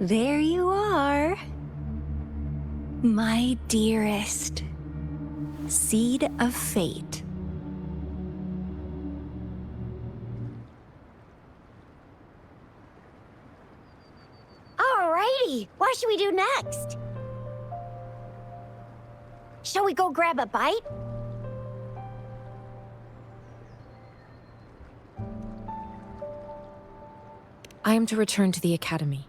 There you are. My dearest. Seed of fate. Alrighty, what should we do next? Shall we go grab a bite? I am to return to the academy.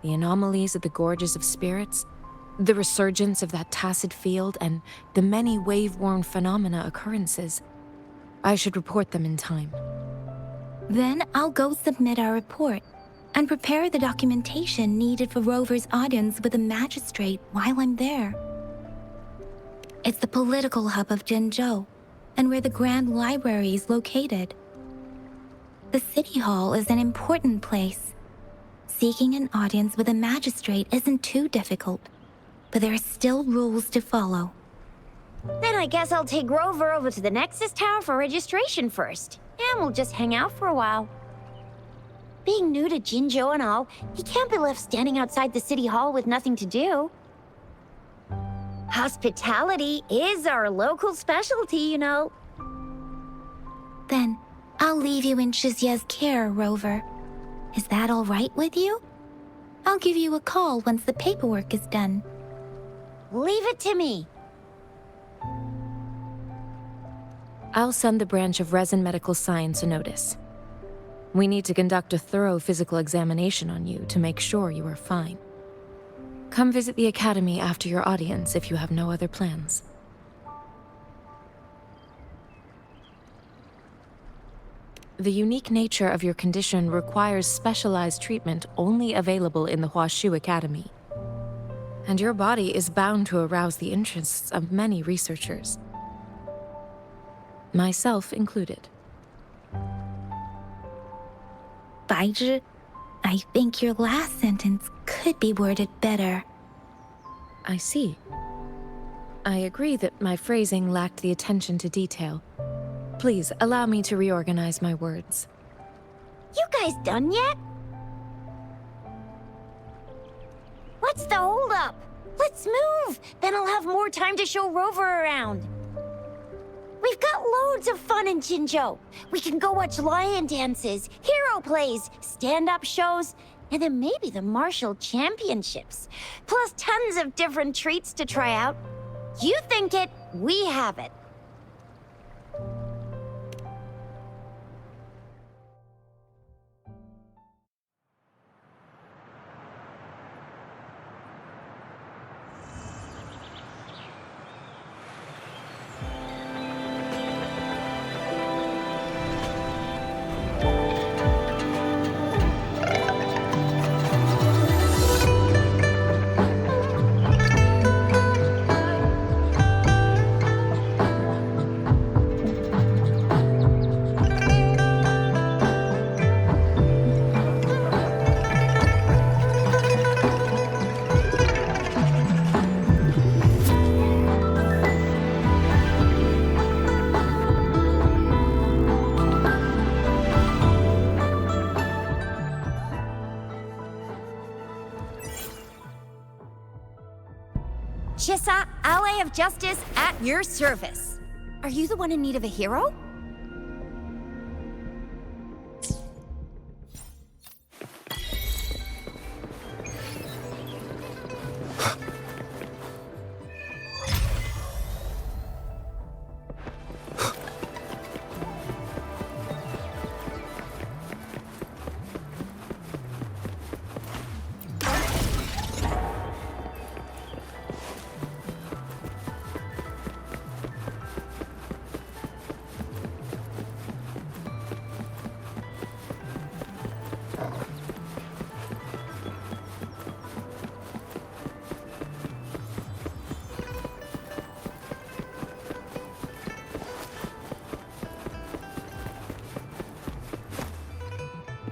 The anomalies of the gorges of spirits, the resurgence of that tacit field, and the many wave-worn phenomena occurrences. I should report them in time. Then I'll go submit our report and prepare the documentation needed for Rover's audience with the magistrate while I'm there. It's the political hub of Jinzhou, and where the Grand Library is located. The City Hall is an important place. Seeking an audience with a magistrate isn't too difficult, but there are still rules to follow. Then I guess I'll take Rover over to the Nexus Tower for registration first, and we'll just hang out for a while. Being new to Jinzhou and all, he can't be left standing outside the City Hall with nothing to do. Hospitality is our local specialty, you know. Then I'll leave you in Shizia's care, Rover. Is that all right with you? I'll give you a call once the paperwork is done. Leave it to me. I'll send the branch of Resin Medical Science a notice. We need to conduct a thorough physical examination on you to make sure you are fine. Come visit the academy after your audience if you have no other plans. The unique nature of your condition requires specialized treatment only available in the Huashu Academy. And your body is bound to arouse the interests of many researchers. Myself included. Baizhi, I think your last sentence could be worded better. I see. I agree that my phrasing lacked the attention to detail. Please allow me to reorganize my words. You guys done yet? What's the holdup? Let's move! Then I'll have more time to show Rover around. We've got loads of fun in Jinzhou. We can go watch lion dances, hero plays, stand-up shows, and then maybe the martial championships. Plus tons of different treats to try out. You think it, we have it. Shisa, ally of justice, at your service. Are you the one in need of a hero?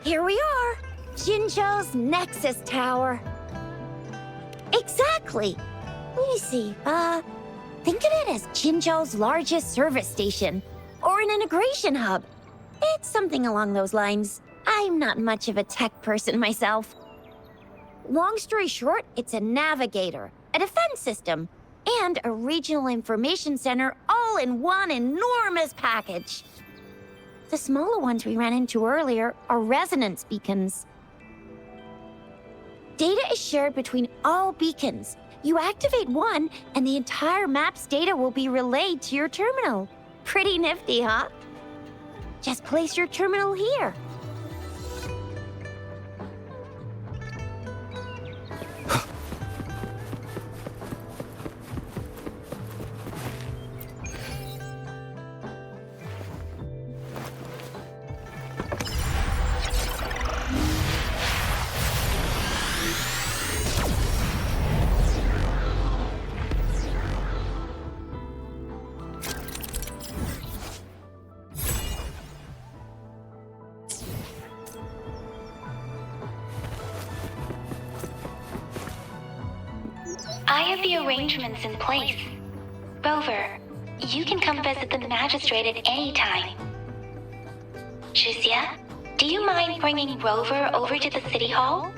Here we are, Jinzhou's Nexus Tower. Exactly. Let me see, think of it as Jinzhou's largest service station, or an integration hub. It's something along those lines. I'm not much of a tech person myself. Long story short, it's a navigator, a defense system, and a regional information center all in one enormous package. The smaller ones we ran into earlier are resonance beacons. Data is shared between all beacons. You activate one, and the entire map's data will be relayed to your terminal. Pretty nifty, huh? Just place your terminal here. I have the arrangements in place. Rover, you can come visit the magistrate at any time. Shuzia, do you mind bringing Rover over to the city hall?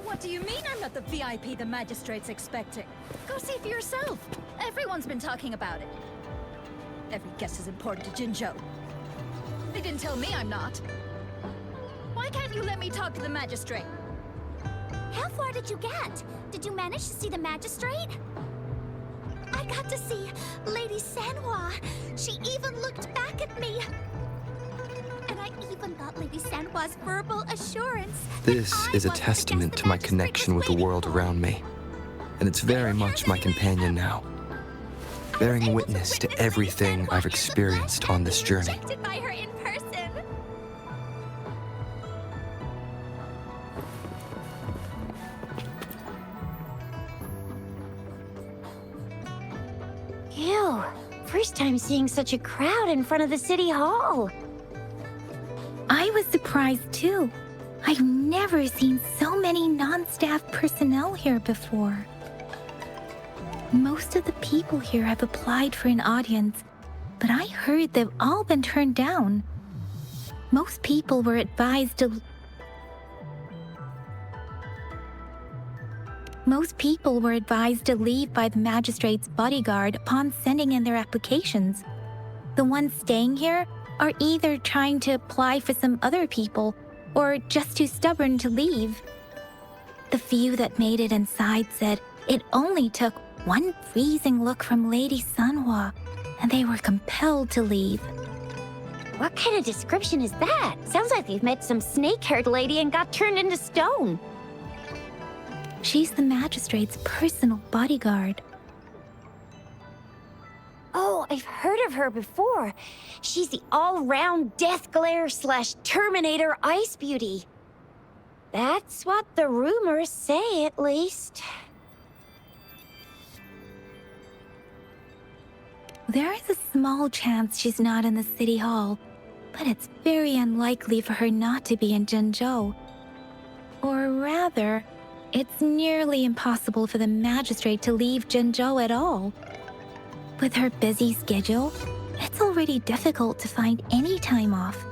What do you mean I'm not the VIP the magistrate's expecting? Go see for yourself. Everyone's been talking about it. Every guest is important to Jinzhou. They didn't tell me I'm not. Why can't you let me talk to the magistrate? How far did you get? Did you manage to see the magistrate? I got to see Lady Sanhua. She even looked back at me. And I even got Lady Sanhua's verbal assurance. This is a testament to my connection with the world around me. And it's very much my companion now, bearing witness to everything I've experienced on this journey. Rejected by her in person. Ew, first time seeing such a crowd in front of the city hall. I was surprised too. I've never seen so many non-staff personnel here before. Most of the people here have applied for an audience, but I heard they've all been turned down. Most people were advised to leave by the magistrate's bodyguard upon sending in their applications. The ones staying here are either trying to apply for some other people or just too stubborn to leave. The few that made it inside said it only took one freezing look from Lady Sanhua, and they were compelled to leave. What kind of description is that? Sounds like they've met some snake-haired lady and got turned into stone. She's the magistrate's personal bodyguard. Oh, I've heard of her before. She's the all-round Death Glare / Terminator Ice Beauty. That's what the rumors say, at least. There is a small chance she's not in the city hall, but it's very unlikely for her not to be in Jinzhou. Or rather, it's nearly impossible for the magistrate to leave Jinzhou at all. With her busy schedule, it's already difficult to find any time off.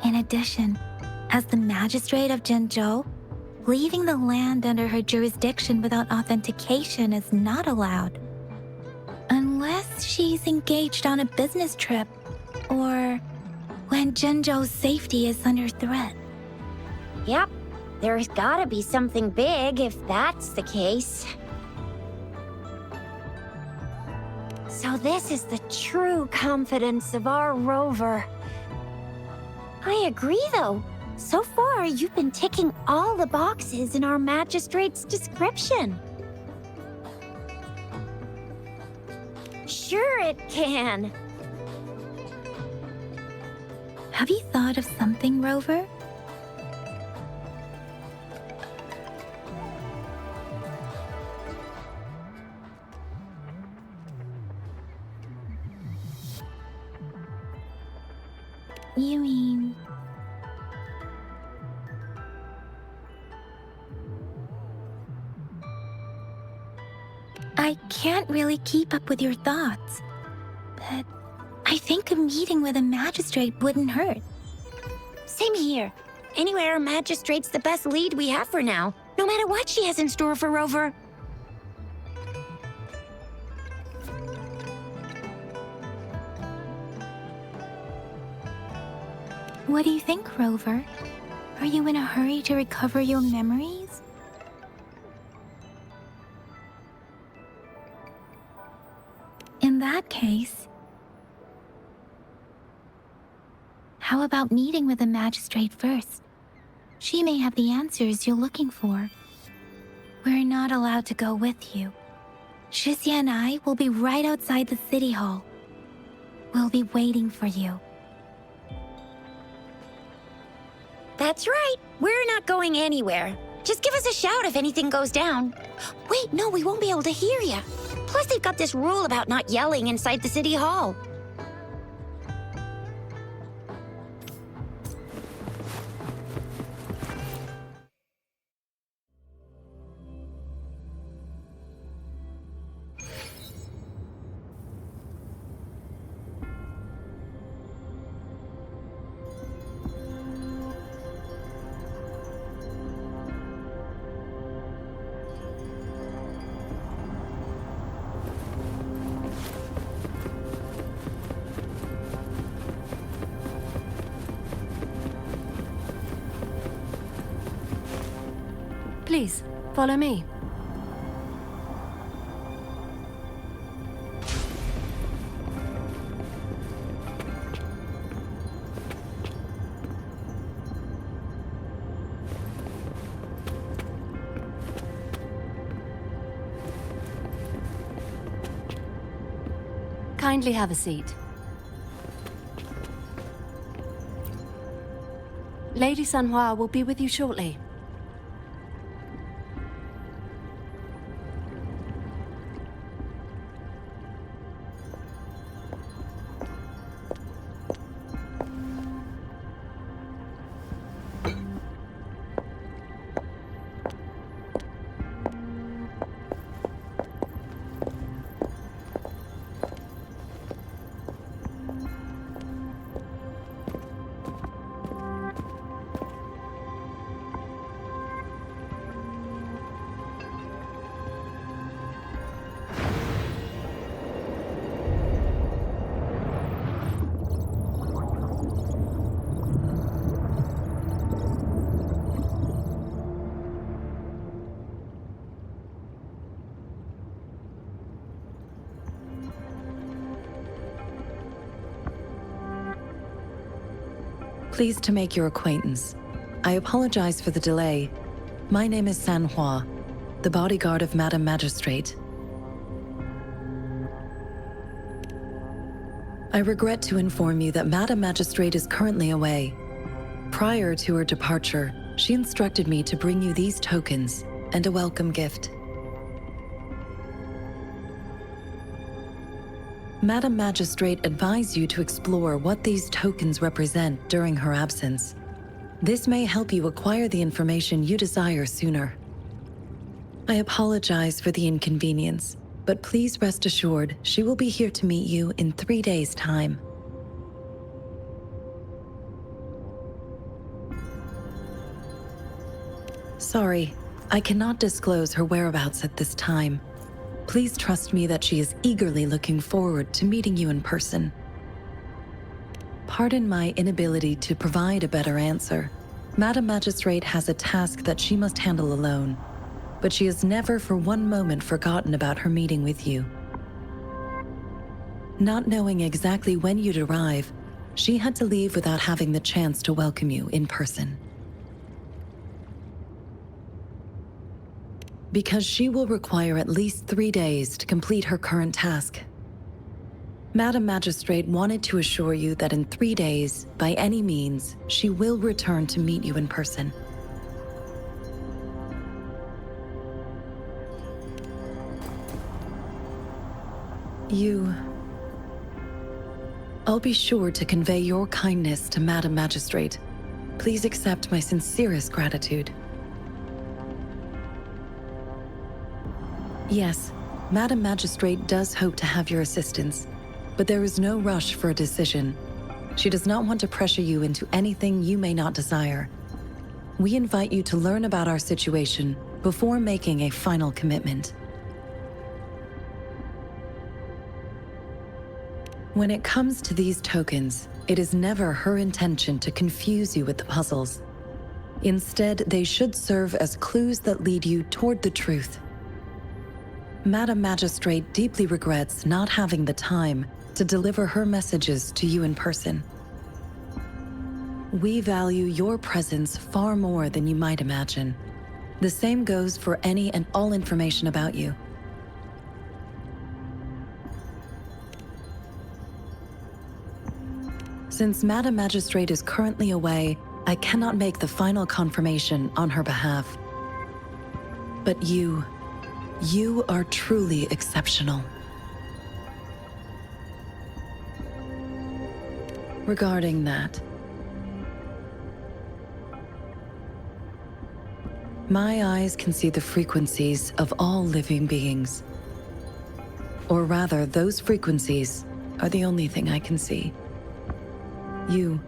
In addition, As the magistrate of Jinzhou, leaving the land under her jurisdiction without authentication is not allowed. Unless she's engaged on a business trip, or when Jinzhou's safety is under threat. Yep, there's gotta be something big if that's the case. So this is the true confidence of our Rover. I agree, though. So far, you've been ticking all the boxes in our magistrate's description. Sure it can. Have you thought of something, Rover? You mean... I can't really keep up with your thoughts, but I think a meeting with a magistrate wouldn't hurt. Same here. Anyway, our magistrate's the best lead we have for now, no matter what she has in store for Rover. What do you think, Rover? Are you in a hurry to recover your memories? In that case, how about meeting with the magistrate first? She may have the answers you're looking for. We're not allowed to go with you. Shixia and I will be right outside the city hall. We'll be waiting for you. That's right. We're not going anywhere. Just give us a shout if anything goes down. Wait, no, we won't be able to hear you. Plus, they've got this rule about not yelling inside the city hall. Please, follow me. Kindly have a seat. Lady Sanhua will be with you shortly. Pleased to make your acquaintance. I apologize for the delay. My name is Sanhua, the bodyguard of Madam Magistrate. I regret to inform you that Madam Magistrate is currently away. Prior to her departure, she instructed me to bring you these tokens and a welcome gift. Madam Magistrate advised you to explore what these tokens represent during her absence. This may help you acquire the information you desire sooner. I apologize for the inconvenience, but please rest assured she will be here to meet you in 3 days' time. Sorry, I cannot disclose her whereabouts at this time. Please trust me that she is eagerly looking forward to meeting you in person. Pardon my inability to provide a better answer. Madam Magistrate has a task that she must handle alone, but she has never for one moment forgotten about her meeting with you. Not knowing exactly when you'd arrive, she had to leave without having the chance to welcome you in person. Because she will require at least 3 days to complete her current task. Madam Magistrate wanted to assure you that in 3 days, by any means, she will return to meet you in person. I'll be sure to convey your kindness to Madam Magistrate. Please accept my sincerest gratitude. Yes, Madam Magistrate does hope to have your assistance, but there is no rush for a decision. She does not want to pressure you into anything you may not desire. We invite you to learn about our situation before making a final commitment. When it comes to these tokens, it is never her intention to confuse you with the puzzles. Instead, they should serve as clues that lead you toward the truth. Madam Magistrate deeply regrets not having the time to deliver her messages to you in person. We value your presence far more than you might imagine. The same goes for any and all information about you. Since Madam Magistrate is currently away, I cannot make the final confirmation on her behalf. But you are truly exceptional. Regarding that, my eyes can see the frequencies of all living beings. Or rather, those frequencies are the only thing I can see. You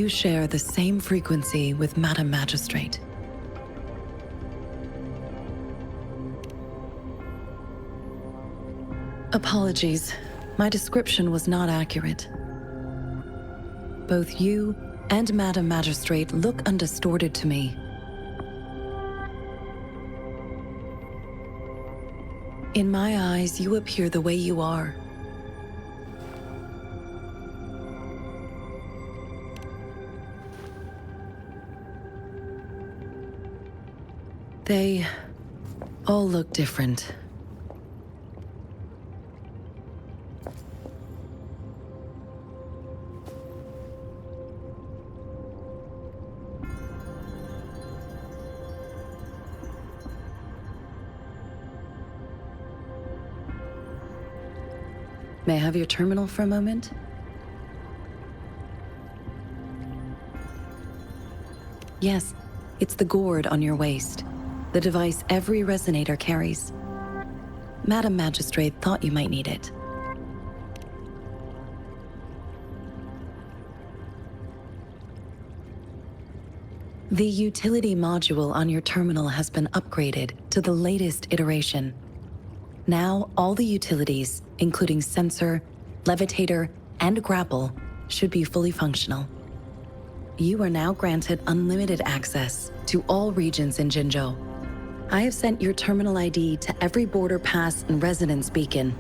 share the same frequency with Madam Magistrate. Apologies, my description was not accurate. Both you and Madam Magistrate look undistorted to me. In my eyes, you appear the way you are. They all look different. May I have your terminal for a moment? Yes, it's the gourd on your waist, the device every resonator carries. Madam Magistrate thought you might need it. The utility module on your terminal has been upgraded to the latest iteration. Now, all the utilities, including sensor, levitator, and grapple, should be fully functional. You are now granted unlimited access to all regions in Jinzhou. I have sent your terminal ID to every border pass and residence beacon.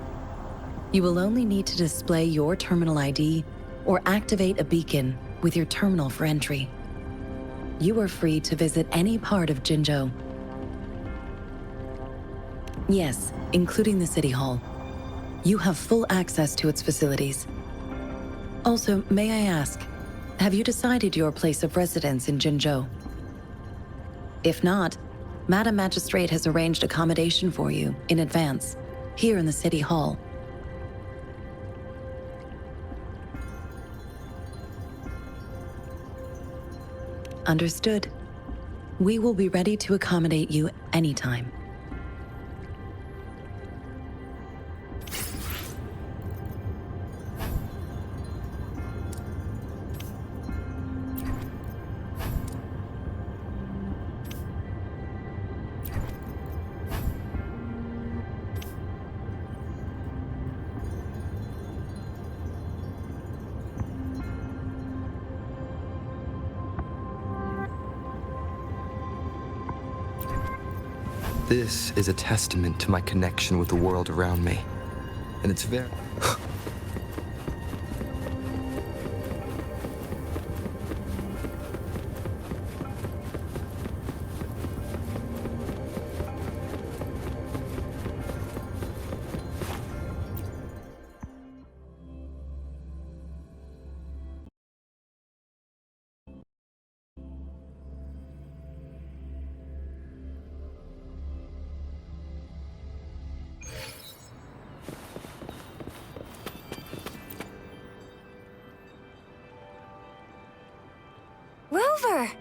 You will only need to display your terminal ID or activate a beacon with your terminal for entry. You are free to visit any part of Jinzhou. Yes, including the City Hall. You have full access to its facilities. Also, may I ask, have you decided your place of residence in Jinzhou? If not, Madam Magistrate has arranged accommodation for you in advance, here in the City Hall. Understood. We will be ready to accommodate you anytime. This is a testament to my connection with the world around me. And it's very... Rover!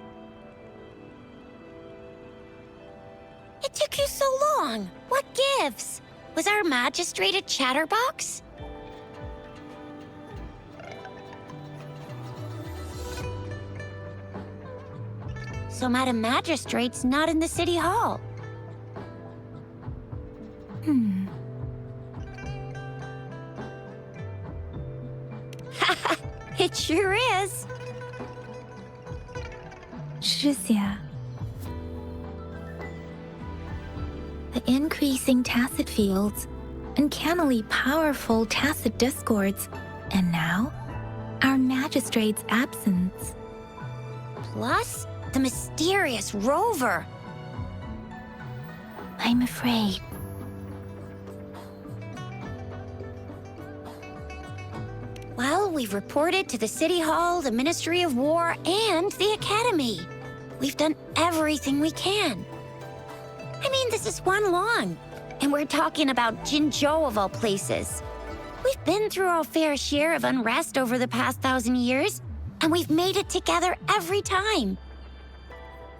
It took you so long. What gives? Was our magistrate a chatterbox? So Madam Magistrate's not in the city hall. It sure is. Shizia. The increasing tacit fields, uncannily powerful tacit discords, and now, our magistrate's absence. Plus, the mysterious Rover. I'm afraid. Well, we've reported to the City Hall, the Ministry of War, and the Academy. We've done everything we can. I mean, this is one long, and we're talking about Jinzhou of all places. We've been through our fair share of unrest over the past 1,000 years, and we've made it together every time.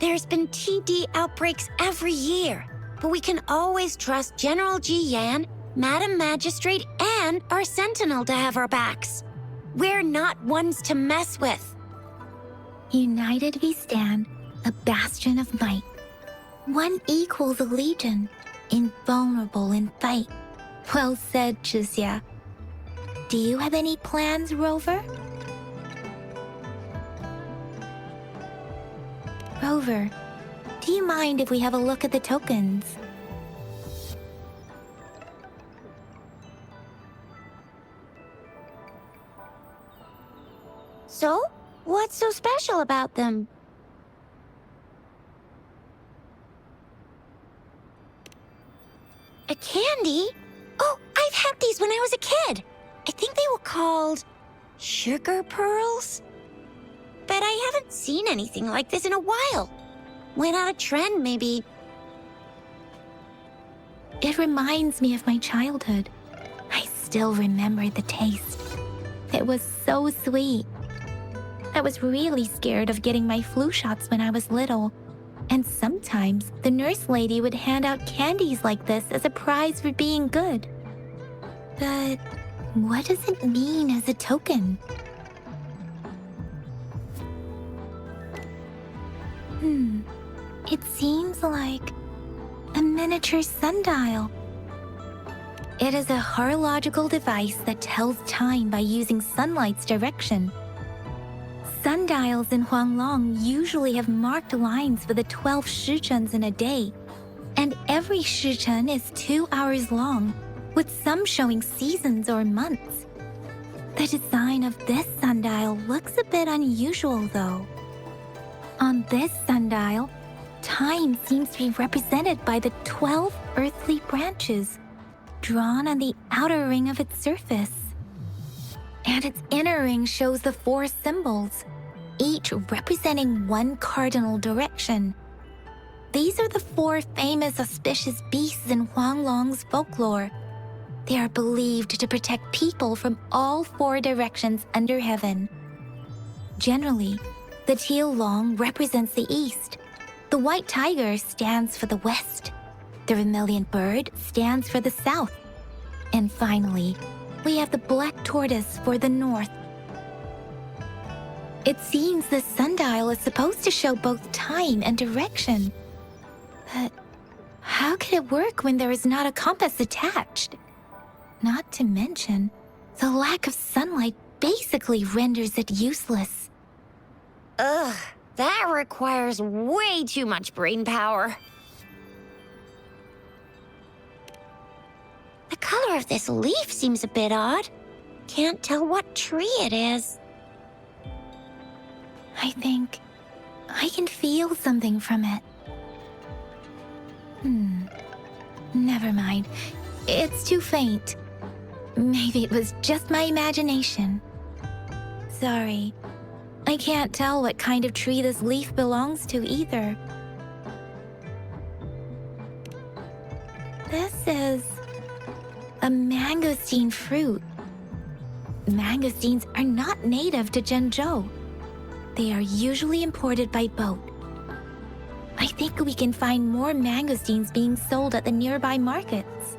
There's been TD outbreaks every year, but we can always trust General Ji Yan, Madam Magistrate, and our Sentinel to have our backs. We're not ones to mess with. United we stand, a bastion of might. One equals a legion, invulnerable in fight. Well said, Shizia. Do you have any plans, Rover? Rover, do you mind if we have a look at the tokens? So, what's so special about them? A candy? Oh, I've had these when I was a kid. I think they were called sugar pearls? But I haven't seen anything like this in a while. Went out of trend, maybe. It reminds me of my childhood. I still remember the taste. It was so sweet. I was really scared of getting my flu shots when I was little. And sometimes the nurse lady would hand out candies like this as a prize for being good. But what does it mean as a token? It seems like a miniature sundial. It is a horological device that tells time by using sunlight's direction. Sundials in Huanglong usually have marked lines for the 12 shichens in a day, and every shichen is 2 hours long, with some showing seasons or months. The design of this sundial looks a bit unusual, though. On this sundial, time seems to be represented by the 12 earthly branches, drawn on the outer ring of its surface. And its inner ring shows the 4 symbols, each representing one cardinal direction. These are the 4 famous auspicious beasts in Huanglong's folklore. They are believed to protect people from all 4 directions under heaven. Generally, the teal long represents the east. The white tiger stands for the west. The vermilion bird stands for the south. And finally, we have the black tortoise for the north. It seems the sundial is supposed to show both time and direction. But how could it work when there is not a compass attached? Not to mention, the lack of sunlight basically renders it useless. Ugh, that requires way too much brain power. color of this leaf seems a bit odd. Can't tell what tree it is. I think I can feel something from it. Never mind. It's too faint. Maybe it was just my imagination. Sorry. I can't tell what kind of tree this leaf belongs to either. This is a mangosteen fruit. Mangosteens are not native to Jinzhou. They are usually imported by boat. I think we can find more mangosteens being sold at the nearby markets.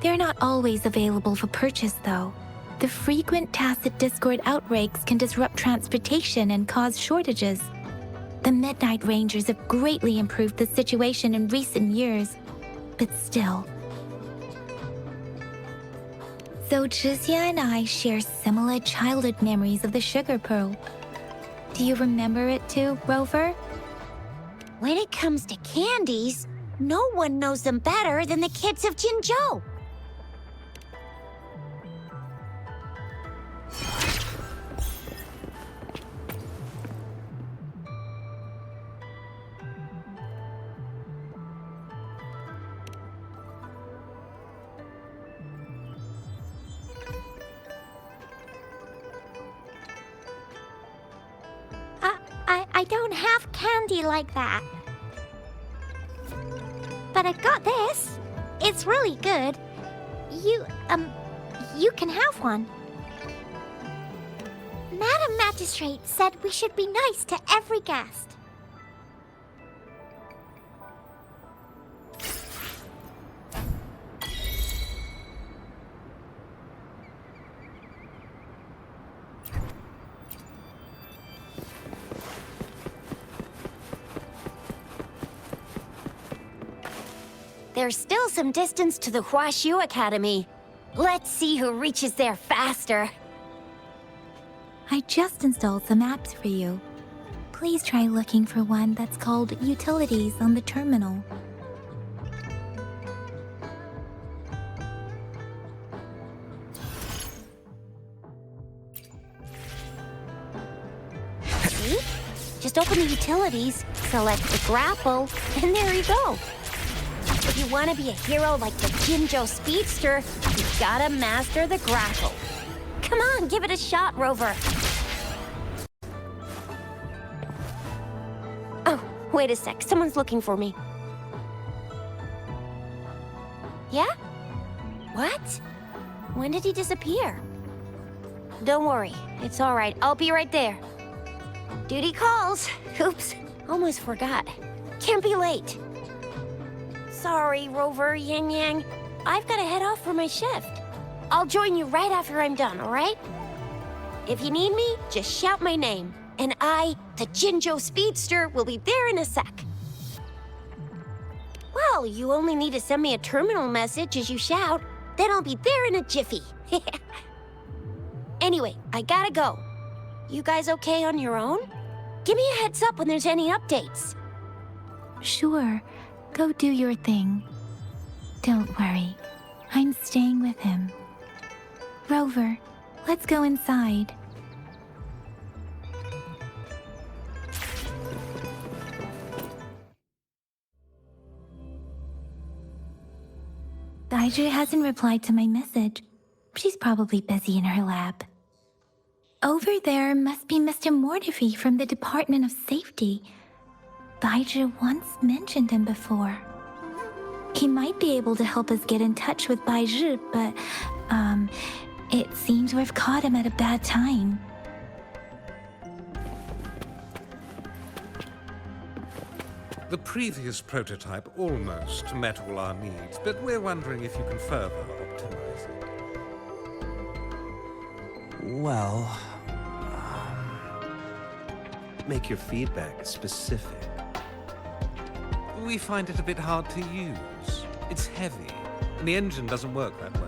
They're not always available for purchase, though. The frequent tacit discord outbreaks can disrupt transportation and cause shortages. The Midnight Rangers have greatly improved the situation in recent years, but still. So Zhixia and I share similar childhood memories of the sugar pearl. Do you remember it too, Rover? When it comes to candies, no one knows them better than the kids of Jinzhou. I don't have candy like that. But I got this. It's really good. You can have one. Madam Magistrate said we should be nice to every guest. There's still some distance to the Huaxiu Academy. Let's see who reaches there faster. I just installed some apps for you. Please try looking for one that's called Utilities on the terminal. See? Just open the utilities, select the grapple, and there you go. If you want to be a hero like the Jinzhou Speedster, you gotta master the grapple. Come on, give it a shot, Rover. Oh, wait a sec. Someone's looking for me. Yeah? What? When did he disappear? Don't worry. It's all right. I'll be right there. Duty calls. Oops. Almost forgot. Can't be late. Sorry, Rover, Yang Yang. I've got to head off for my shift. I'll join you right after I'm done, all right? If you need me, just shout my name. And I, the Jinzhou Speedster, will be there in a sec. Well, you only need to send me a terminal message as you shout. Then I'll be there in a jiffy. Anyway, I gotta go. You guys okay on your own? Give me a heads up when there's any updates. Sure, go do your thing. Don't worry, I'm staying with him. Rover, let's go inside. Daiju hasn't replied to my message. She's probably busy in her lab. Over there must be Mr. Mortefi from the Department of Safety. Daiju once mentioned him before. He might be able to help us get in touch with Baizhi, but, it seems we've caught him at a bad time. The previous prototype almost met all our needs, but we're wondering if you can further optimize it. Well, make your feedback specific. We find it a bit hard to use. It's heavy, and the engine doesn't work that well.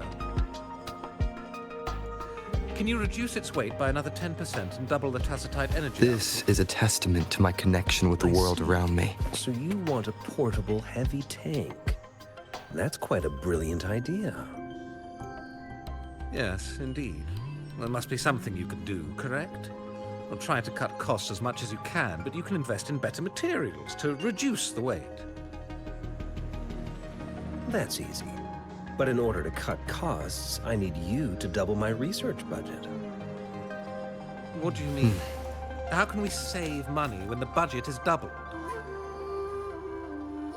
Can you reduce its weight by another 10% and double the tacitite energy? This is a testament to my connection with the world around me. So you want a portable heavy tank. That's quite a brilliant idea. Yes, indeed. There must be something you can do, correct? Well, try to cut costs as much as you can, but you can invest in better materials to reduce the weight. That's easy. But in order to cut costs, I need you to double my research budget. What do you mean? How can we save money when the budget is doubled?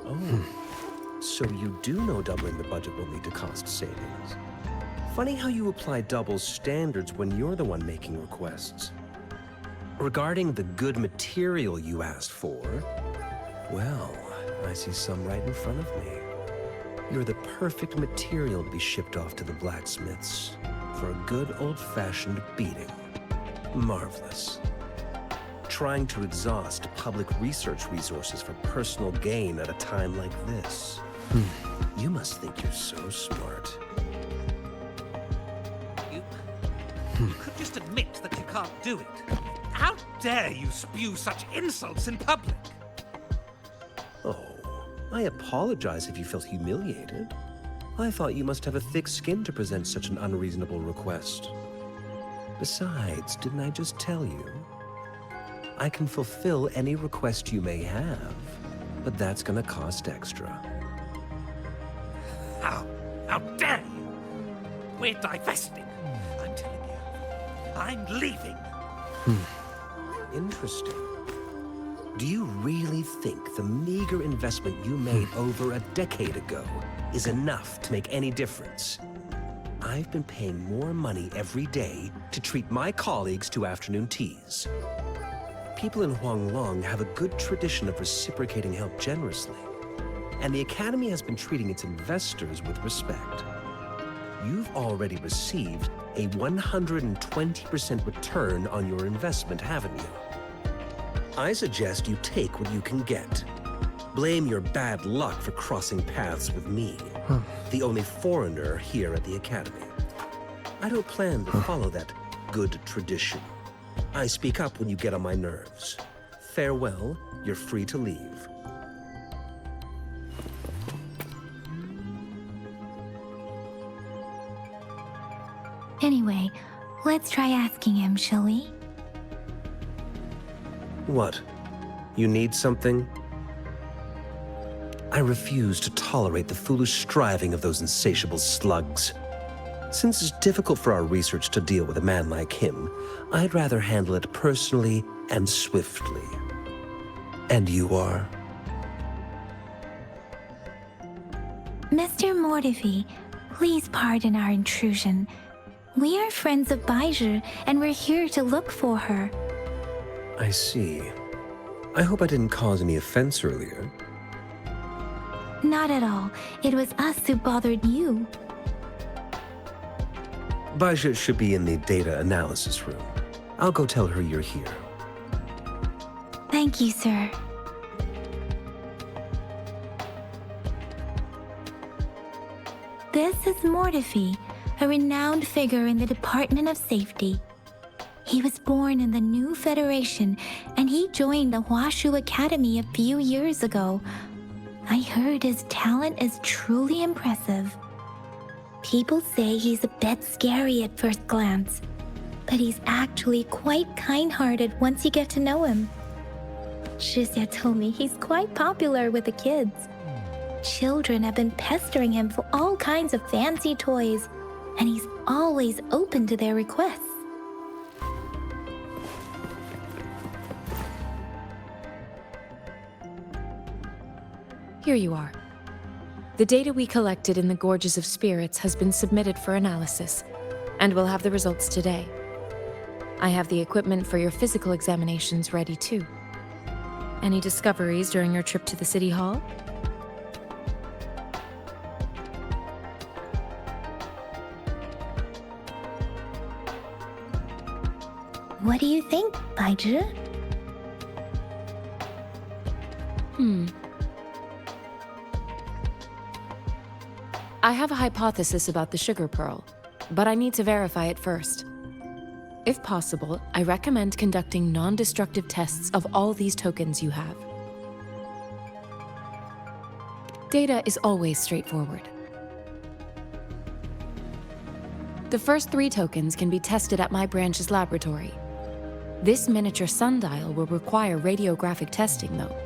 Oh, so you do know doubling the budget will lead to cost savings. Funny how you apply double standards when you're the one making requests. Regarding the good material you asked for, well, I see some right in front of me. You're the perfect material to be shipped off to the blacksmiths for a good old-fashioned beating. Marvelous. Trying to exhaust public research resources for personal gain at a time like this. You must think you're so smart. You could just admit that you can't do it. How dare you spew such insults in public? Oh, I apologize if you felt humiliated. I thought you must have a thick skin to present such an unreasonable request. Besides, didn't I just tell you? I can fulfill any request you may have, but that's gonna cost extra. How dare you? We're divesting. I'm telling you. I'm leaving. Interesting. Do you really think the meager investment you made over a decade ago is enough to make any difference? I've been paying more money every day to treat my colleagues to afternoon teas. People in Huanglong have a good tradition of reciprocating help generously, and the Academy has been treating its investors with respect. You've already received a 120% return on your investment, haven't you? I suggest you take what you can get. Blame your bad luck for crossing paths with me, the only foreigner here at the Academy. I don't plan to follow that good tradition. I speak up when you get on my nerves. Farewell, you're free to leave. Anyway, let's try asking him, shall we? What? You need something? I refuse to tolerate the foolish striving of those insatiable slugs. Since it's difficult for our research to deal with a man like him, I'd rather handle it personally and swiftly. And you are? Mr. Mortivy, please pardon our intrusion. We are friends of Baizhi, and we're here to look for her. I see. I hope I didn't cause any offense earlier. Not at all. It was us who bothered you. Baizhi should be in the data analysis room. I'll go tell her you're here. Thank you, sir. This is Mortivy, a renowned figure in the Department of Safety. He was born in the new Federation, and he joined the Huashu Academy a few years ago. I heard his talent is truly impressive. People say he's a bit scary at first glance, but he's actually quite kind-hearted once you get to know him. Shixia told me he's quite popular with the kids. Children have been pestering him for all kinds of fancy toys, and he's always open to their requests. Here you are. The data we collected in the Gorges of Spirits has been submitted for analysis, and we'll have the results today. I have the equipment for your physical examinations ready too. Any discoveries during your trip to the City Hall? What do you think, Baizhi? I have a hypothesis about the sugar pearl, but I need to verify it first. If possible, I recommend conducting non-destructive tests of all these tokens you have. Data is always straightforward. The first 3 tokens can be tested at my branch's laboratory. This miniature sundial will require radiographic testing, though.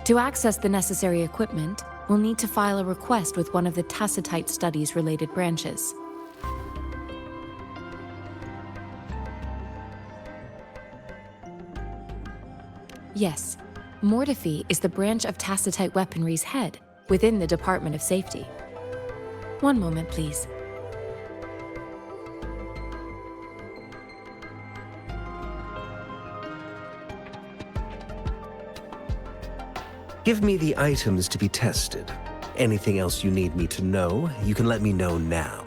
To access the necessary equipment, we'll need to file a request with one of the Tacitite Studies-related branches. Yes, Mortefi is the branch of Tacitite Weaponry's head within the Department of Safety. One moment, please. Give me the items to be tested. Anything else you need me to know, you can let me know now.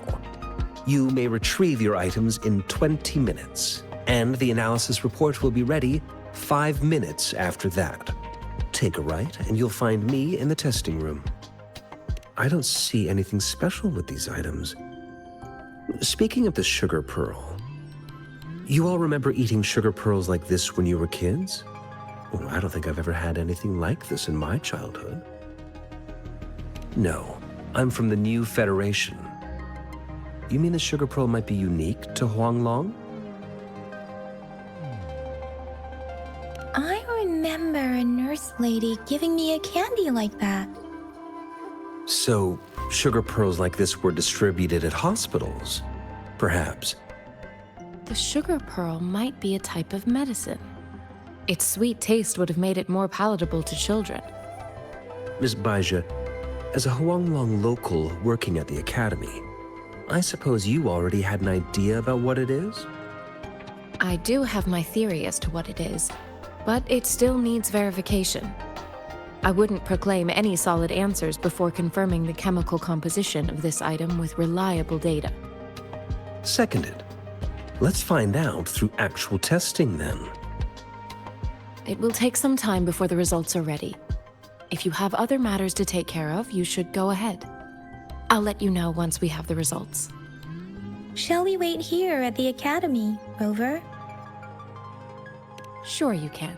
You may retrieve your items in 20 minutes, and the analysis report will be ready 5 minutes after that. Take a right, and you'll find me in the testing room. I don't see anything special with these items. Speaking of the sugar pearl, you all remember eating sugar pearls like this when you were kids? Oh, I don't think I've ever had anything like this in my childhood. No, I'm from the New Federation. You mean the sugar pearl might be unique to Huanglong? I remember a nurse lady giving me a candy like that. So, sugar pearls like this were distributed at hospitals, perhaps. The sugar pearl might be a type of medicine. Its sweet taste would have made it more palatable to children. Miss Baija, as a Huanglong local working at the academy, I suppose you already had an idea about what it is? I do have my theory as to what it is, but it still needs verification. I wouldn't proclaim any solid answers before confirming the chemical composition of this item with reliable data. Seconded. Let's find out through actual testing then. It will take some time before the results are ready. If you have other matters to take care of, you should go ahead. I'll let you know once we have the results. Shall we wait here at the academy, Rover? Sure you can.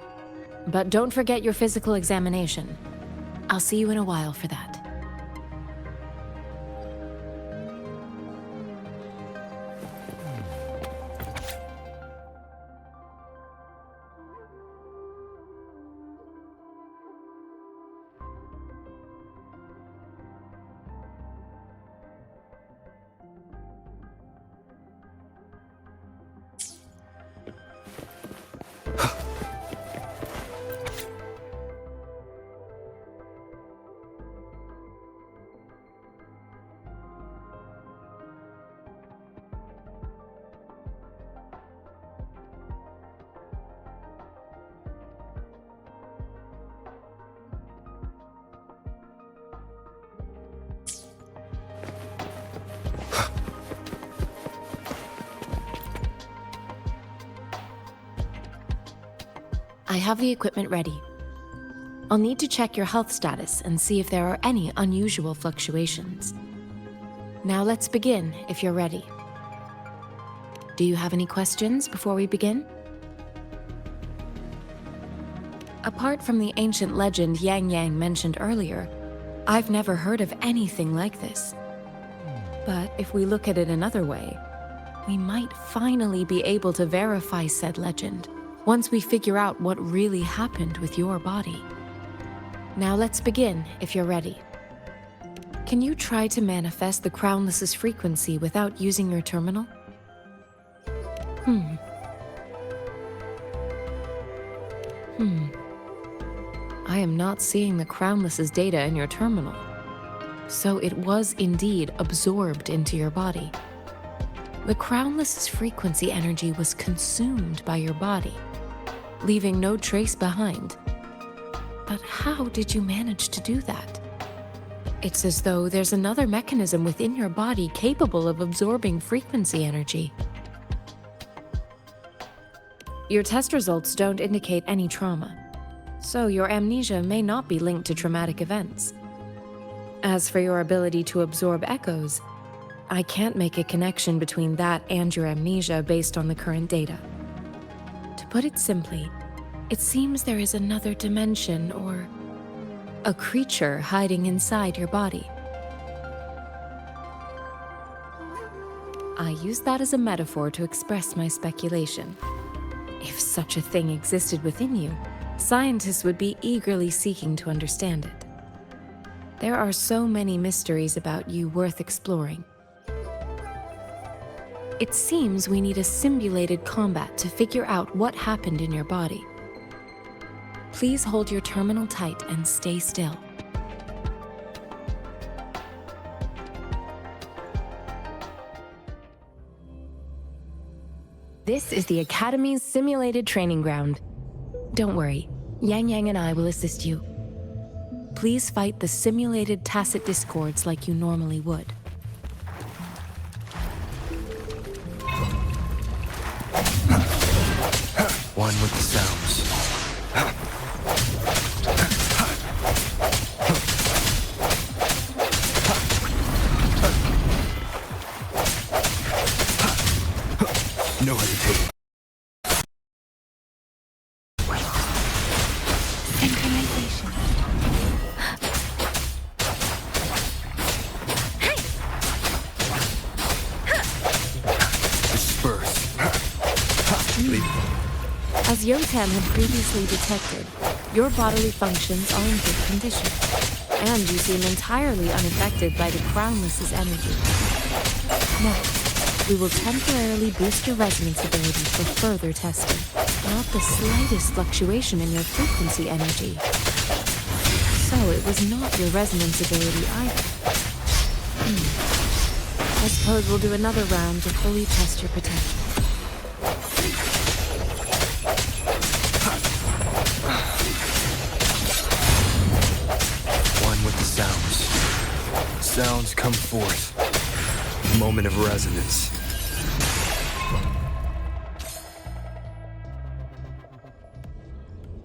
But don't forget your physical examination. I'll see you in a while for that. I have the equipment ready. I'll need to check your health status and see if there are any unusual fluctuations. Now let's begin, if you're ready. Do you have any questions before we begin? Apart from the ancient legend Yang Yang mentioned earlier, I've never heard of anything like this. But if we look at it another way, we might finally be able to verify said legend once we figure out what really happened with your body. Now let's begin, if you're ready. Can you try to manifest the Crownless's frequency without using your terminal? I am not seeing the Crownless's data in your terminal. So it was indeed absorbed into your body. The Crownless's frequency energy was consumed by your body, leaving no trace behind. But how did you manage to do that? It's as though there's another mechanism within your body capable of absorbing frequency energy. Your test results don't indicate any trauma, so your amnesia may not be linked to traumatic events. As for your ability to absorb echoes, I can't make a connection between that and your amnesia based on the current data. To put it simply, it seems there is another dimension or A creature hiding inside your body. I use that as a metaphor to express my speculation. If such a thing existed within you, scientists would be eagerly seeking to understand it. There are so many mysteries about you worth exploring. It seems we need a simulated combat to figure out what happened in your body. Please hold your terminal tight and stay still. This is the Academy's simulated training ground. Don't worry, Yang Yang and I will assist you. Please fight the simulated tacit discords like you normally would. One with the sounds. No hesitating. Synchronization. Disperse. As Yotan had previously detected, your bodily functions are in good condition, and you seem entirely unaffected by the Crownless's energy. Next, we will temporarily boost your resonance ability for further testing. Not the slightest fluctuation in your frequency energy. So it was not your resonance ability either. I suppose we'll do another round to fully test your potential. One with the sounds. Sounds come forth. Moment of resonance.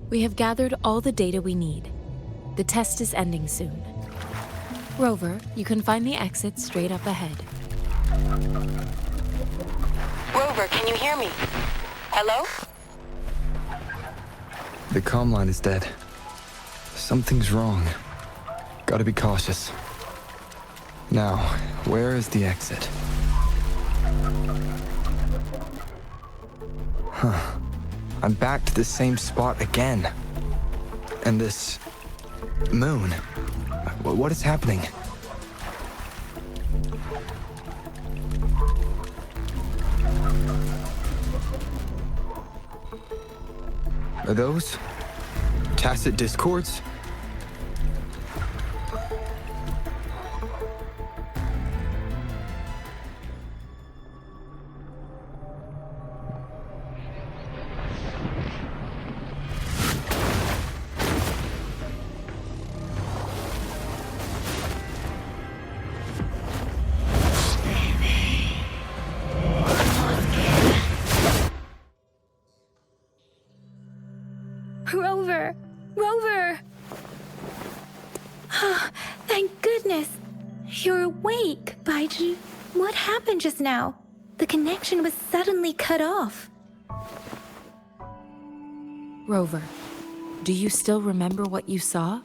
We have gathered all the data we need. The test is ending soon. Rover, you can find the exit straight up ahead. Rover, can you hear me? Hello? The comm line is dead. Something's wrong. Gotta be cautious. Now, where is the exit? Huh. I'm back to the same spot again. And this... moon. What is happening? Are those tacit discords? Rover! Rover! Thank goodness! You're awake, Baizhi. What happened just now? The connection was suddenly cut off. Rover, do you still remember what you saw?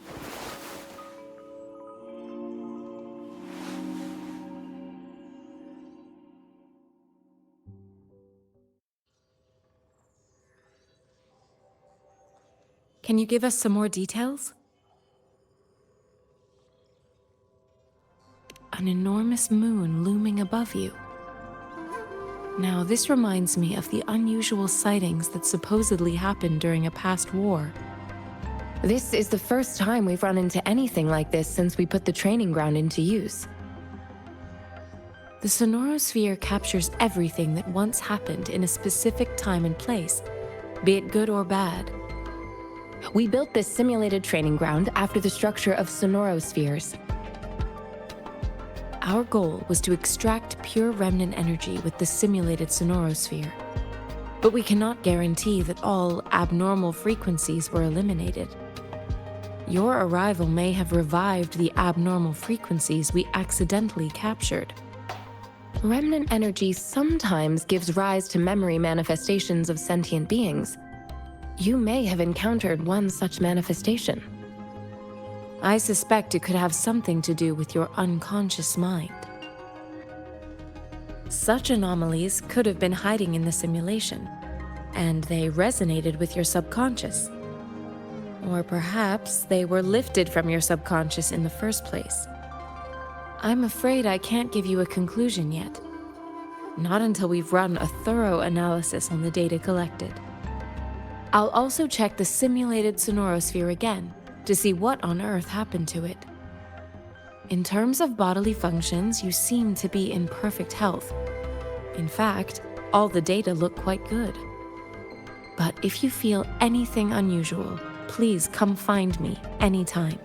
Can you give us some more details? An enormous moon looming above you. Now, this reminds me of the unusual sightings that supposedly happened during a past war. This is the first time we've run into anything like this since we put the training ground into use. The sonorosphere captures everything that once happened in a specific time and place, be it good or bad. We built this simulated training ground after the structure of sonorospheres. Our goal was to extract pure remnant energy with the simulated sonorosphere. But we cannot guarantee that all abnormal frequencies were eliminated. Your arrival may have revived the abnormal frequencies we accidentally captured. Remnant energy sometimes gives rise to memory manifestations of sentient beings. You may have encountered one such manifestation. I suspect it could have something to do with your unconscious mind. Such anomalies could have been hiding in the simulation, and they resonated with your subconscious. Or perhaps they were lifted from your subconscious in the first place. I'm afraid I can't give you a conclusion yet. Not until we've run a thorough analysis on the data collected. I'll also check the simulated sonorosphere again to see what on earth happened to it. In terms of bodily functions, you seem to be in perfect health. In fact, all the data look quite good. But if you feel anything unusual, please come find me anytime.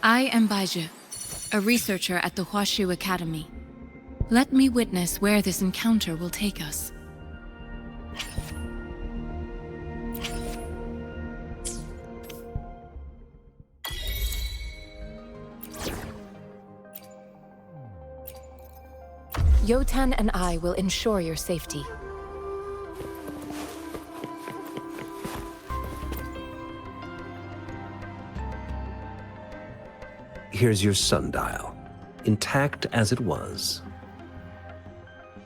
I am Baizhi, a researcher at the Huashu Academy. Let me witness where this encounter will take us. Yotan and I will ensure your safety. Here's your sundial, intact as it was.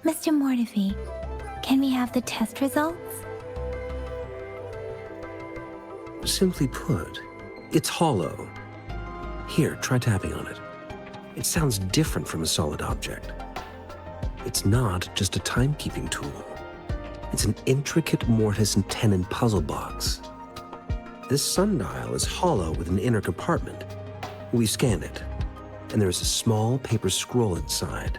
Mr. Mortefi, can we have the test results? Simply put, it's hollow. Here, try tapping on it. It sounds different from a solid object. It's not just a timekeeping tool. It's an intricate mortise and tenon puzzle box. This sundial is hollow with an inner compartment. We scanned it, and there is a small paper scroll inside.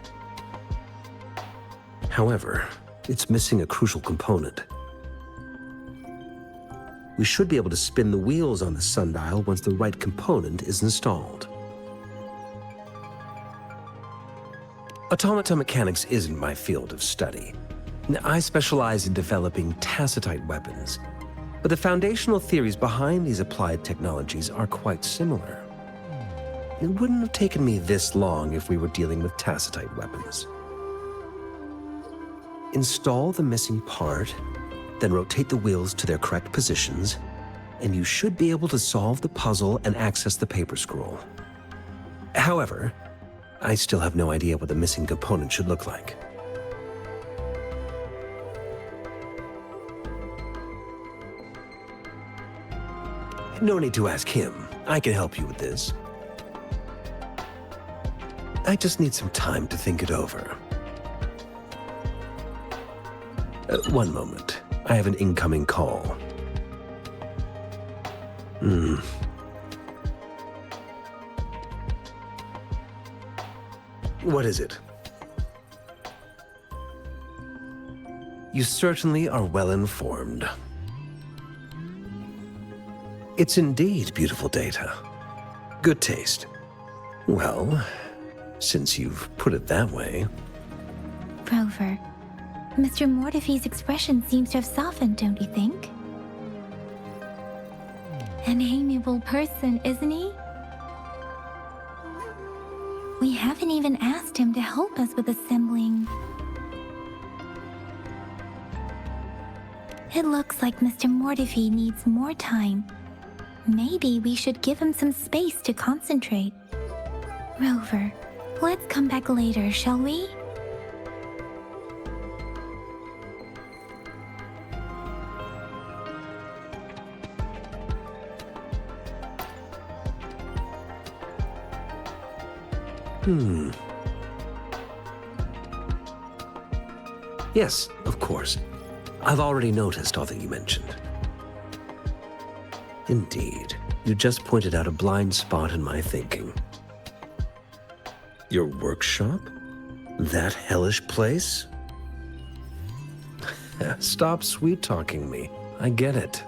However, it's missing a crucial component. We should be able to spin the wheels on the sundial once the right component is installed. Automata mechanics isn't my field of study. I specialize in developing tacitite weapons, but the foundational theories behind these applied technologies are quite similar. It wouldn't have taken me this long if we were dealing with tacitite weapons. Install the missing part, then rotate the wheels to their correct positions, and you should be able to solve the puzzle and access the paper scroll. However, I still have no idea what the missing component should look like. No need to ask him. I can help you with this. I just need some time to think it over. One moment. I have an incoming call. What is it? You certainly are well informed. It's indeed beautiful data. Good taste. Well, since you've put it that way. Rover, Mr. Mortefi's expression seems to have softened, don't you think? An amiable person, isn't he? We haven't even asked him to help us with assembling. It looks like Mr. Mortefi needs more time. Maybe we should give him some space to concentrate. Rover, let's come back later, shall we? Yes, of course. I've already noticed all that you mentioned. Indeed, you just pointed out a blind spot in my thinking. Your workshop? That hellish place? Stop sweet-talking me. I get it.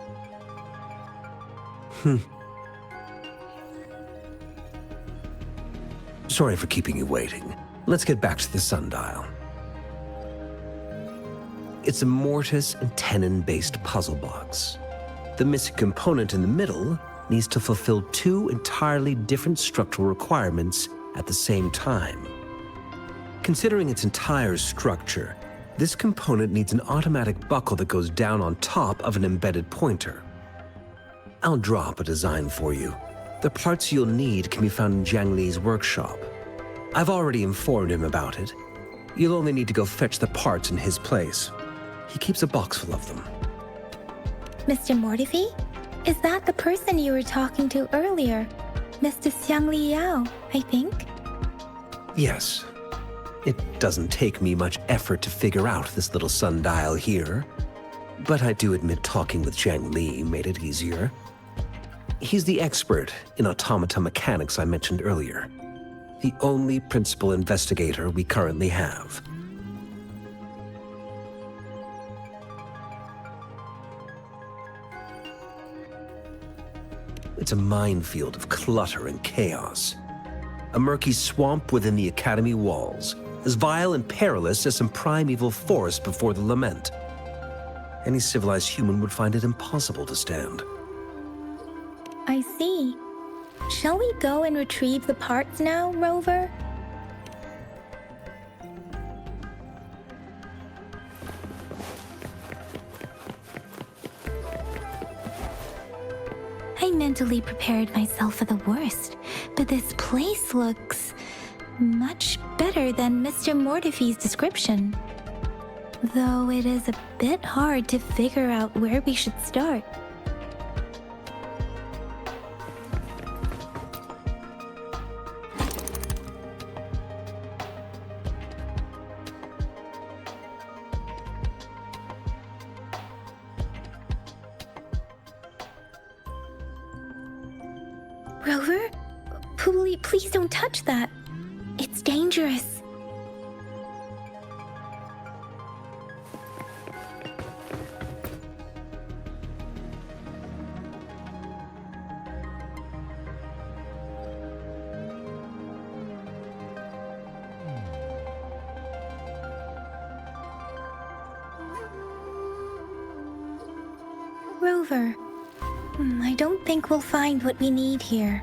Sorry for keeping you waiting. Let's get back to the sundial. It's a mortise and tenon-based puzzle box. The missing component in the middle needs to fulfill two entirely different structural requirements at the same time. Considering its entire structure, this component needs an automatic buckle that goes down on top of an embedded pointer. I'll draw up a design for you. The parts you'll need can be found in Jiang Li's workshop. I've already informed him about it. You'll only need to go fetch the parts in his place. He keeps a box full of them. Mr. Mortifi? Is that the person you were talking to earlier? Mr. Xiang Liao, I think? Yes. It doesn't take me much effort to figure out this little sundial here. But I do admit talking with Jiang Li made it easier. He's the expert in automata mechanics I mentioned earlier. The only principal investigator we currently have. It's a minefield of clutter and chaos. A murky swamp within the Academy walls, as vile and perilous as some primeval forest before the lament. Any civilized human would find it impossible to stand. I see. Shall we go and retrieve the parts now, Rover? I mentally prepared myself for the worst, but this place looks much better than Mr. Mortifi's description. Though it is a bit hard to figure out where we should start. Rover? Please don't touch that. It's dangerous. Rover, I don't think we'll find what we need here.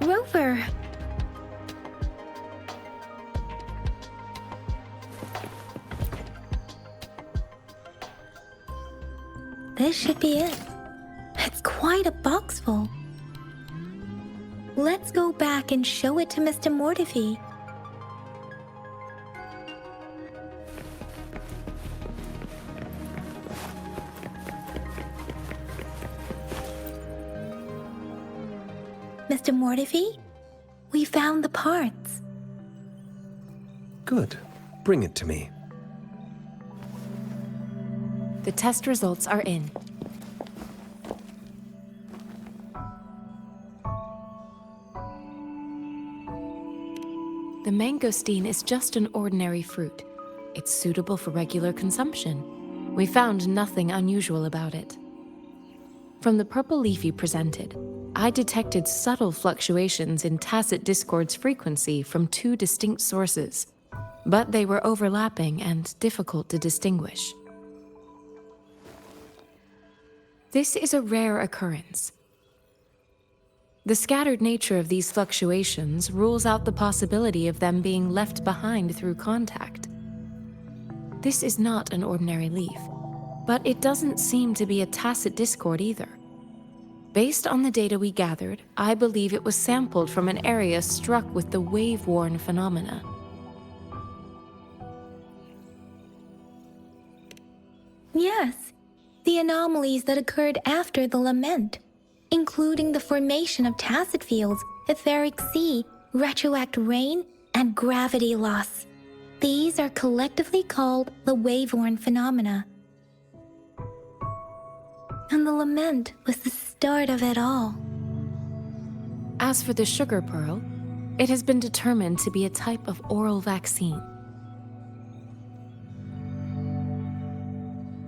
Rover! This should be it. It's quite a box full. Let's go back and show it to Mr. Mortifi. Mr. Mortifi, we found the parts. Good. Bring it to me. The test results are in. The mangosteen is just an ordinary fruit. It's suitable for regular consumption. We found nothing unusual about it. From the purple leaf you presented, I detected subtle fluctuations in tacit discord's frequency from two distinct sources, but they were overlapping and difficult to distinguish. This is a rare occurrence. The scattered nature of these fluctuations rules out the possibility of them being left behind through contact. This is not an ordinary leaf, but it doesn't seem to be a tacit discord either. Based on the data we gathered, I believe it was sampled from an area struck with the wave-worn phenomena. Yes, the anomalies that occurred after the lament, including the formation of tacit fields, etheric sea, retroact rain, and gravity loss. These are collectively called the wave-worn phenomena. And the lament was the start of it all. As for the sugar pearl, it has been determined to be a type of oral vaccine.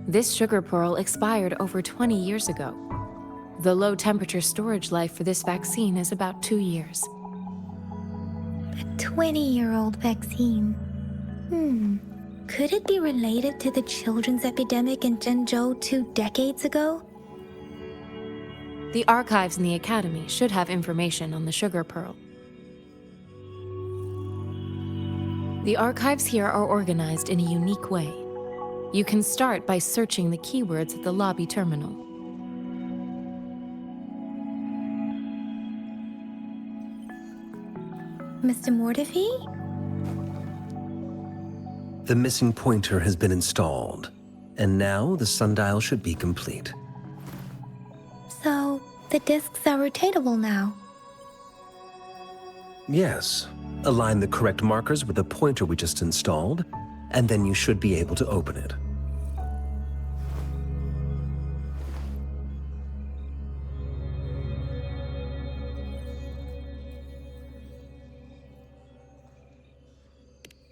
This sugar pearl expired over 20 years ago. The low-temperature storage life for this vaccine is about 2 years. A 20-year-old vaccine. Could it be related to the children's epidemic in Jinzhou 2 decades ago? The archives in the Academy should have information on the sugar pearl. The archives here are organized in a unique way. You can start by searching the keywords at the lobby terminal. Mr. Mortefi? The missing pointer has been installed, and now the sundial should be complete. So, the discs are rotatable now. Yes. Align the correct markers with the pointer we just installed, and then you should be able to open it.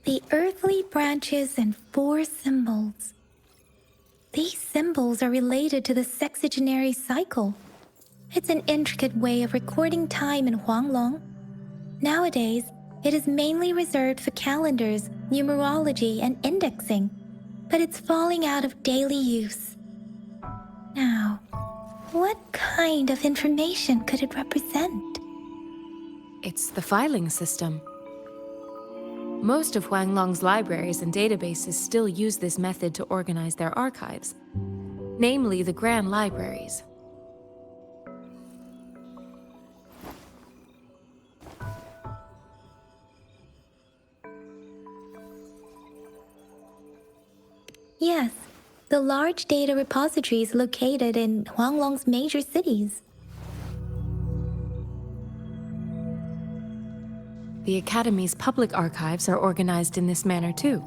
The earthly branches and 4 symbols. These symbols are related to the sexagenary cycle. It's an intricate way of recording time in Huanglong. Nowadays, it is mainly reserved for calendars, numerology, and indexing, but it's falling out of daily use. Now, what kind of information could it represent? It's the filing system. Most of Huanglong's libraries and databases still use this method to organize their archives, namely the Grand Libraries. Yes, the large data repositories located in Huanglong's major cities. The Academy's public archives are organized in this manner too.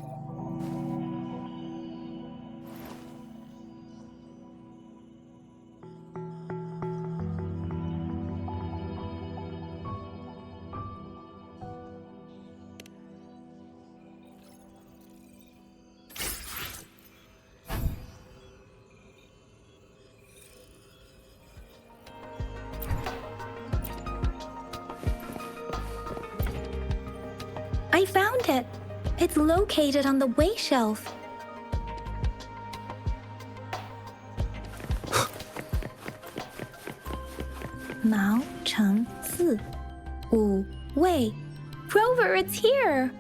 I found it! It's located on the way shelf. Mao Cheng Si Wu Wei. Rover, it's here!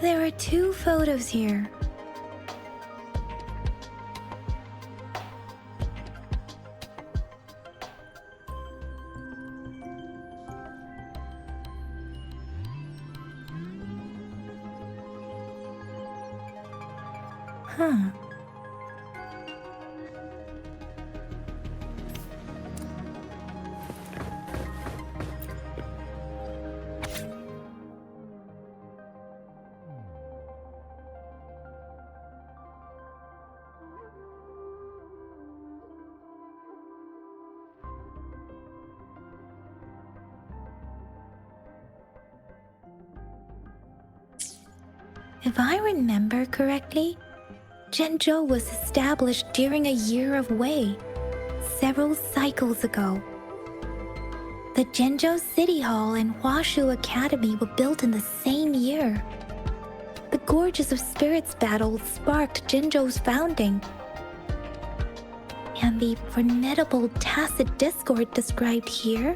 There are 2 photos here. Huh. If I remember correctly, Jinzhou was established during a year of Wei, several cycles ago. The Jinzhou City Hall and Huashu Academy were built in the same year. The Gorges of Spirits battle sparked Jinzhou's founding. And the formidable tacit discord described here?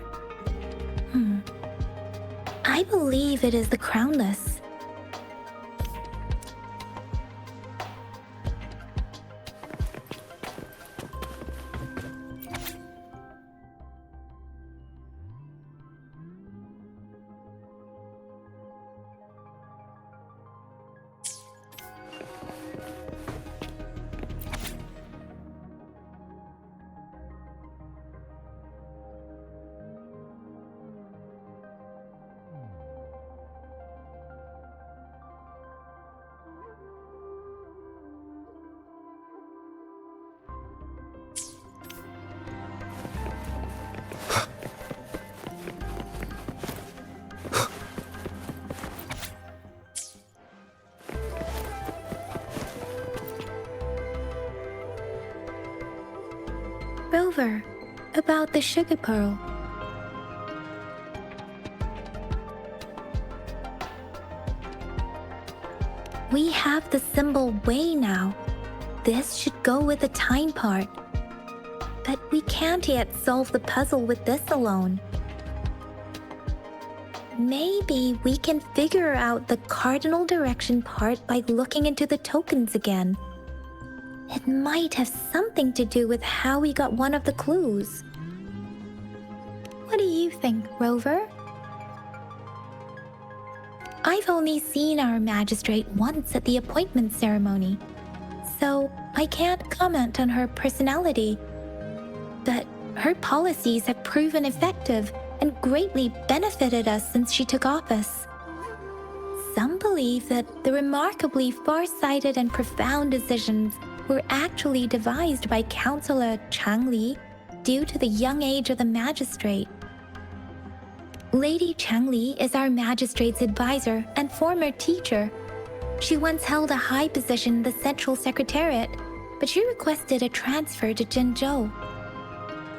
I believe it is the Crownless. Rover, about the sugar pearl. We have the symbol Wei now. This should go with the time part. But we can't yet solve the puzzle with this alone. Maybe we can figure out the cardinal direction part by looking into the tokens again. It might have something to do with how we got one of the clues. What do you think, Rover? I've only seen our magistrate once at the appointment ceremony, so I can't comment on her personality. But her policies have proven effective and greatly benefited us since she took office. Some believe that the remarkably far-sighted and profound decisions were actually devised by Councillor Changli due to the young age of the magistrate. Lady Changli is our magistrate's advisor and former teacher. She once held a high position in the Central Secretariat, but she requested a transfer to Jinzhou.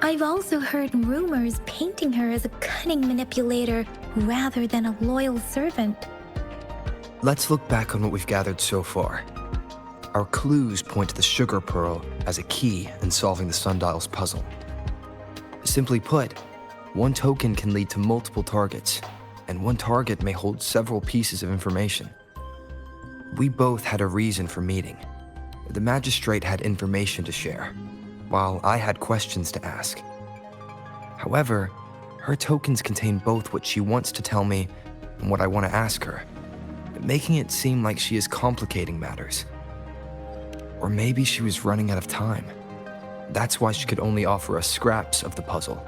I've also heard rumors painting her as a cunning manipulator rather than a loyal servant. Let's look back on what we've gathered so far. Our clues point to the sugar pearl as a key in solving the sundial's puzzle. Simply put, one token can lead to multiple targets, and one target may hold several pieces of information. We both had a reason for meeting. The magistrate had information to share, while I had questions to ask. However, her tokens contain both what she wants to tell me and what I want to ask her, making it seem like she is complicating matters. Or maybe she was running out of time. That's why she could only offer us scraps of the puzzle,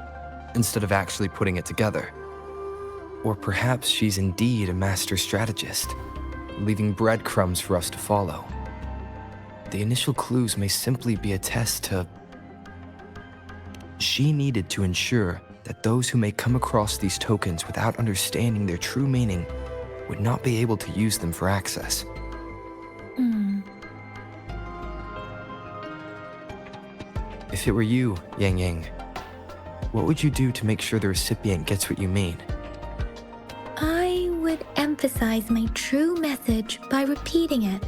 instead of actually putting it together. Or perhaps she's indeed a master strategist, leaving breadcrumbs for us to follow. The initial clues may simply be a test to... She needed to ensure that those who may come across these tokens without understanding their true meaning would not be able to use them for access. If it were you, Yang Yang, what would you do to make sure the recipient gets what you mean? I would emphasize my true message by repeating it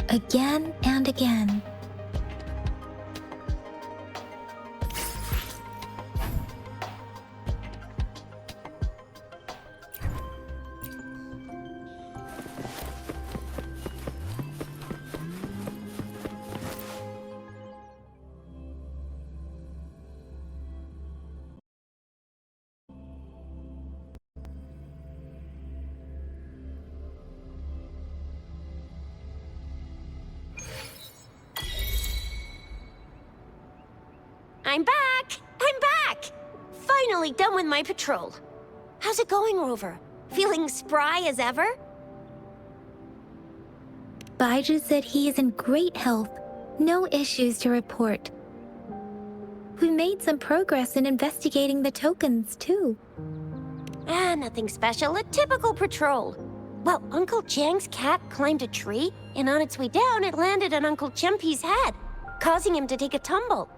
again and again. I'm back! I'm back! Finally done with my patrol. How's it going, Rover? Feeling spry as ever? Baiju said he is in great health. No issues to report. We made some progress in investigating the tokens, too. Nothing special. A typical patrol. Well, Uncle Jiang's cat climbed a tree, and on its way down, it landed on Uncle Chempi's head, causing him to take a tumble.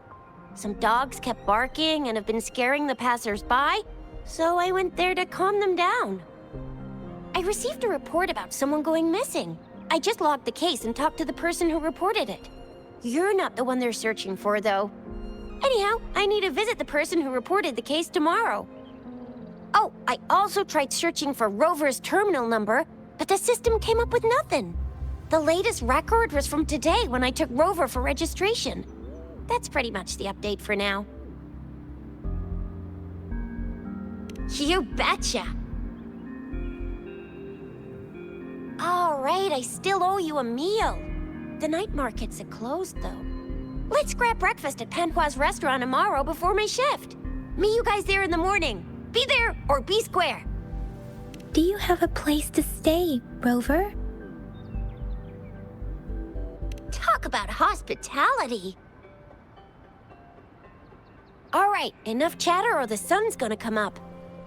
Some dogs kept barking and have been scaring the passers-by, so I went there to calm them down. I received a report about someone going missing. I just logged the case and talked to the person who reported it. You're not the one they're searching for, though. Anyhow, I need to visit the person who reported the case tomorrow. Oh, I also tried searching for Rover's terminal number, but the system came up with nothing. The latest record was from today when I took Rover for registration. That's pretty much the update for now. You betcha! All right, I still owe you a meal. The night markets are closed, though. Let's grab breakfast at Panhua's restaurant tomorrow before my shift. Meet you guys there in the morning. Be there or be square. Do you have a place to stay, Rover? Talk about hospitality. All right, enough chatter or the sun's gonna come up.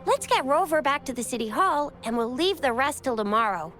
Let's get Rover back to the city hall and we'll leave the rest till tomorrow.